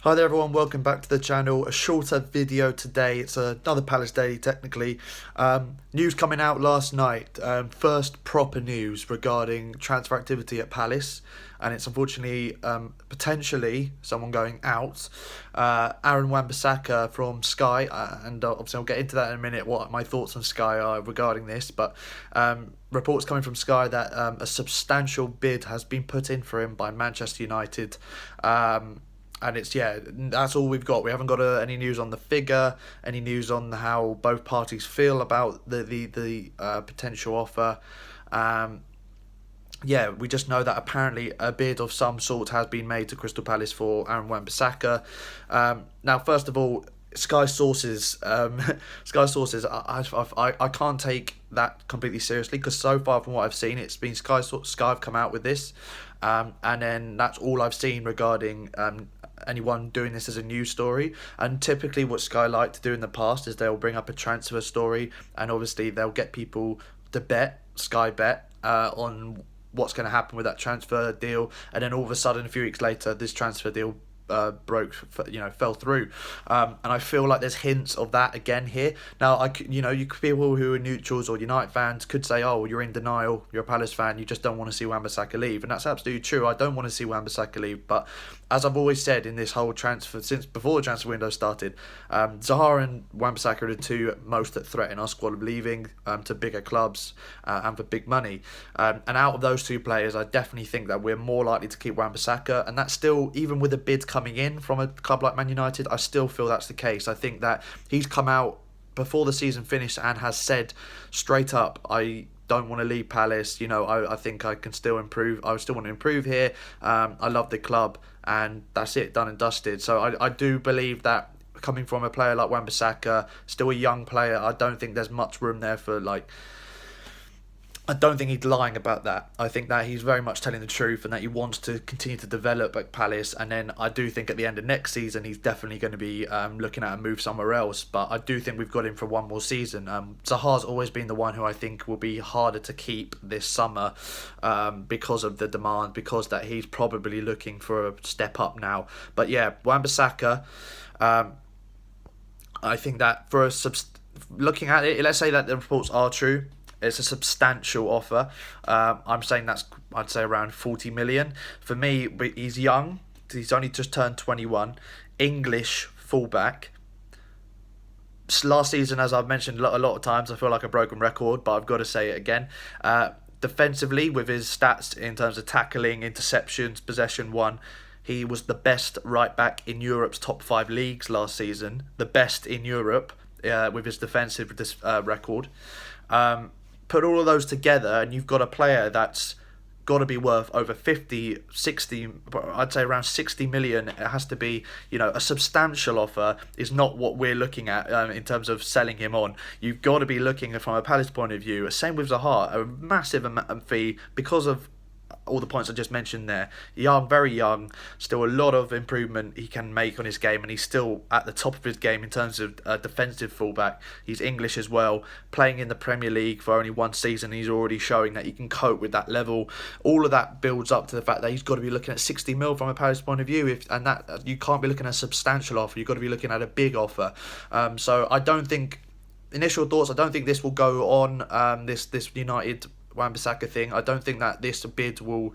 Hi there everyone, welcome back to the channel. A shorter video today. It's another Palace Daily technically. News coming out last night. First proper news regarding transfer activity at Palace. And it's unfortunately potentially someone going out. Aaron Wan-Bissaka from Sky. And obviously I'll get into that in a minute, what my thoughts on Sky are regarding this. But reports coming from Sky that a substantial bid has been put in for him by Manchester United. And that's all we've got. We haven't got any news on the figure, any news on how both parties feel about the potential offer. We just know that apparently a bid of some sort has been made to Crystal Palace for Aaron Wan-Bissaka. Now, first of all, Sky sources, I can't take that completely seriously because so far from what I've seen, it's been Sky have come out with this, and then that's all I've seen regarding anyone doing this as a news story. And typically what Sky like to do in the past is they'll bring up a transfer story, and obviously they'll get people to Sky bet on what's going to happen with that transfer deal, and then all of a sudden a few weeks later this transfer deal fell through, and I feel like there's hints of that again here. Now, people who are neutrals or United fans could say, "Oh, you're in denial. You're a Palace fan. You just don't want to see Wan-Bissaka leave," and that's absolutely true. I don't want to see Wan-Bissaka leave, but as I've always said in this whole transfer since before the transfer window started, Zaha and Wan-Bissaka are the two most that threaten our squad of leaving to bigger clubs and for big money. And out of those two players, I definitely think that we're more likely to keep Wan-Bissaka, and that's still even with a bid coming in from a club like Man United. I still feel that's the case. I think that he's come out before the season finished and has said straight up, I don't want to leave Palace. I think I can still improve. I still want to improve here. I love the club, and that's it, done and dusted. So I do believe that coming from a player like Wan-Bissaka, still a young player, I don't think there's much room there for I don't think he's lying about that. I think that he's very much telling the truth and that he wants to continue to develop at Palace. And then I do think at the end of next season, he's definitely going to be looking at a move somewhere else. But I do think we've got him for one more season. Zaha's always been the one who I think will be harder to keep this summer because of the demand, because that he's probably looking for a step up now. But yeah, Wan-Bissaka, I think that looking at it, let's say that the reports are true. It's a substantial offer. I'm saying I'd say around 40 million. For me, but he's young. He's only just turned 21. English fullback. Last season, as I've mentioned a lot of times, I feel like a broken record, but I've got to say it again. Defensively, with his stats in terms of tackling, interceptions, possession won, he was the best right back in Europe's top 5 leagues last season. The best in Europe with his defensive record. Put all of those together and you've got a player that's got to be worth over 50, 60, I'd say around 60 million. It has to be, a substantial offer is not what we're looking at in terms of selling him on. You've got to be looking from a Palace point of view. Same with Zaha, a massive fee because of all the points I just mentioned there. Young, very young, still a lot of improvement he can make on his game, and he's still at the top of his game in terms of defensive fullback. He's English as well, playing in the Premier League for only one season. He's already showing that he can cope with that level. All of that builds up to the fact that he's got to be looking at 60 mil from a Palace point of view, and that you can't be looking at a substantial offer. You've got to be looking at a big offer. So I don't think, initial thoughts, I don't think this will go on, this United Wan-Bissaka thing. I don't think that this bid will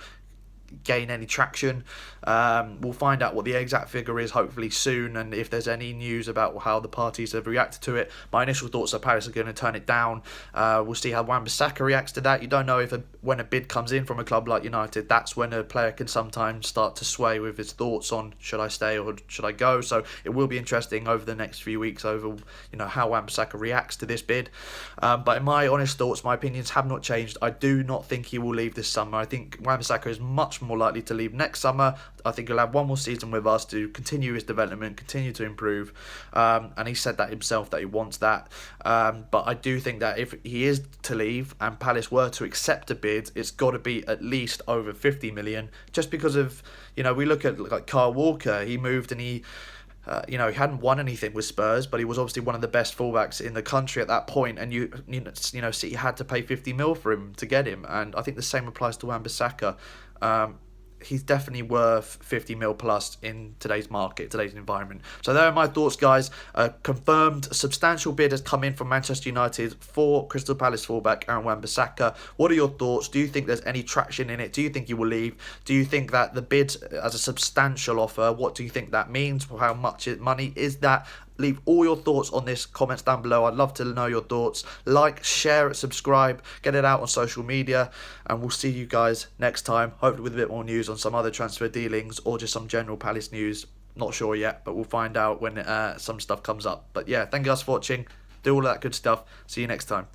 gain any traction. We'll find out what the exact figure is hopefully soon, and if there's any news about how the parties have reacted to it. My initial thoughts are Paris are going to turn it down. We'll see how Wan-Bissaka reacts to that. You don't know when a bid comes in from a club like United, that's when a player can sometimes start to sway with his thoughts on should I stay or should I go. So it will be interesting over the next few weeks over how Wan-Bissaka reacts to this bid. But in my honest thoughts, my opinions have not changed. I do not think he will leave this summer. I think Wan-Bissaka is much more likely to leave next summer. I think he'll have one more season with us to continue his development, continue to improve, and he said that himself that he wants that. But I do think that if he is to leave and Palace were to accept a bid, it's got to be at least over 50 million, just because of, we look at like Kyle Walker. He moved and he hadn't won anything with Spurs, but he was obviously one of the best fullbacks in the country at that point, and City had to pay 50 mil for him to get him, and I think the same applies to Wan-Bissaka. he's definitely worth 50 mil plus in today's market, today's environment. So there are my thoughts, guys. Confirmed substantial bid has come in from Manchester United for Crystal Palace fullback Aaron Wan-Bissaka. What are your thoughts? Do you think there's any traction in it? Do you think he will leave? Do you think that the bid as a substantial offer, what do you think that means? How much money is that? Leave all your thoughts on this, comments down below. I'd love to know your thoughts. Like, share it, subscribe, get it out on social media, and we'll see you guys next time, hopefully with a bit more news on some other transfer dealings or just some general Palace news. Not sure yet, but we'll find out when some stuff comes up. But yeah, thank you guys for watching. Do all that good stuff. See you next time.